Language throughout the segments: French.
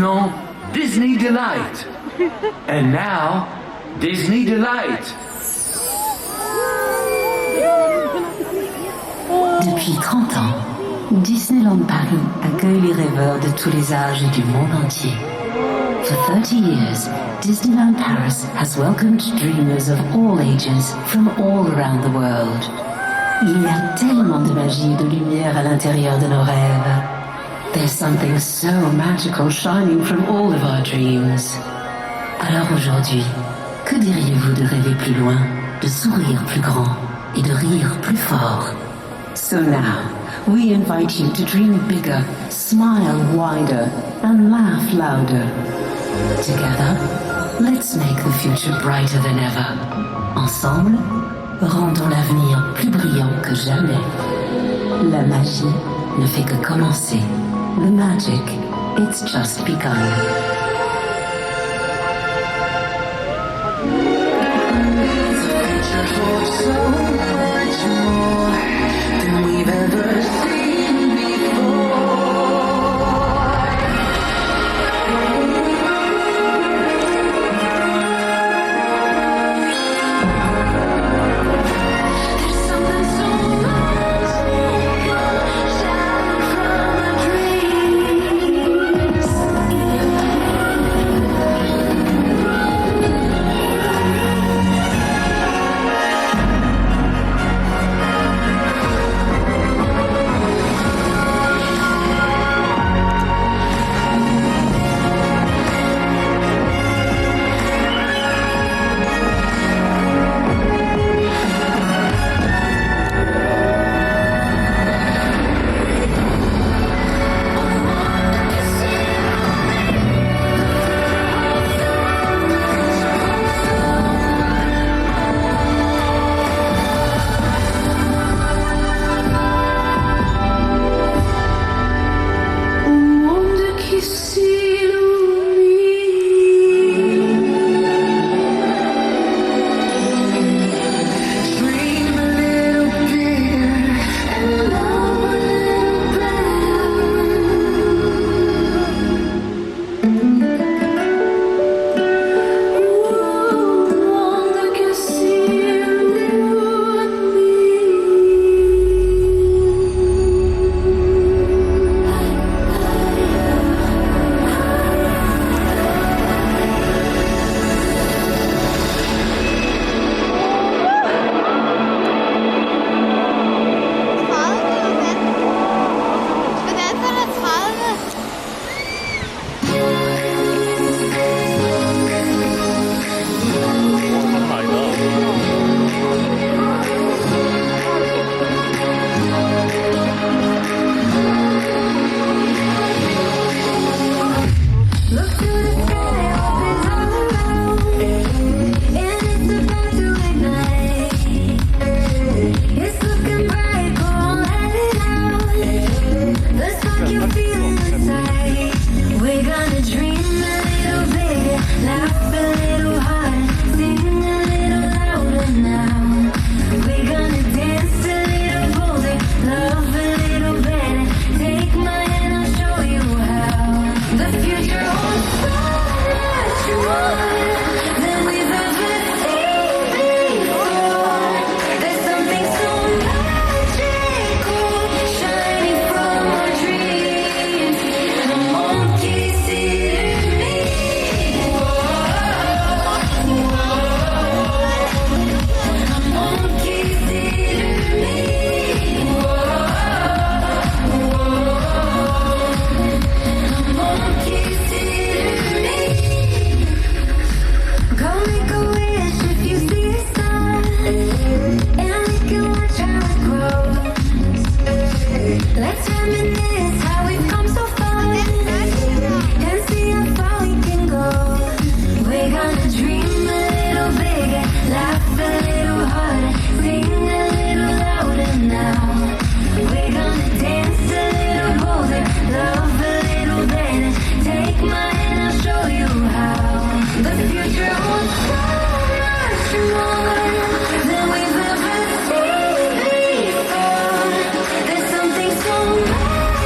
Maintenant, Disney Delight. And now, Disney Delight. Depuis 30 ans, Disneyland Paris accueille les rêveurs de tous les âges et du monde entier. For 30 years, Disneyland Paris has welcomed dreamers of all ages from all around the world. Il y a tellement de magie et de lumière à l'intérieur de nos rêves. There's something so magical shining from all of our dreams. Alors aujourd'hui, que diriez-vous de rêver plus loin, de sourire plus grand et de rire plus fort? So now, we invite you to dream bigger, smile wider, and laugh louder. Together, let's make the future brighter than ever. Ensemble, rendons l'avenir plus brillant que jamais. La magie ne fait que commencer. The magic, it's just begun. So much more than we've ever seen before. There's something so magical shining from our dreams. Than we've ever seen before. There's something so magical.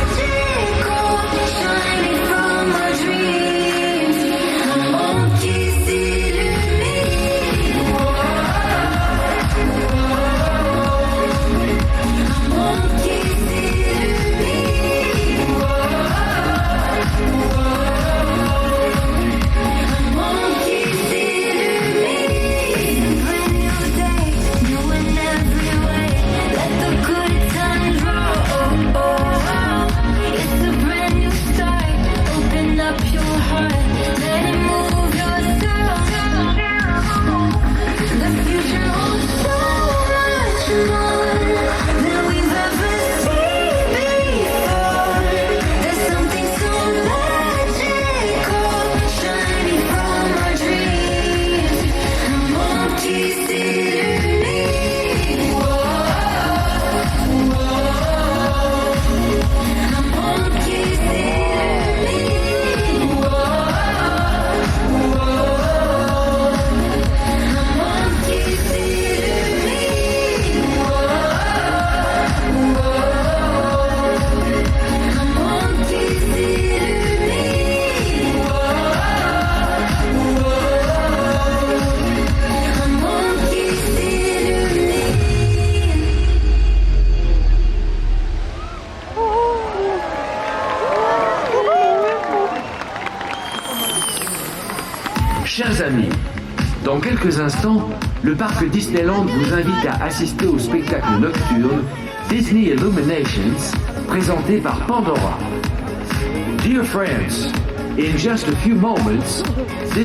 Dans quelques instants, le parc Disneyland vous invite à assister au spectacle nocturne Disney Illuminations, présenté par Pandora. Dear friends, in just a few moments,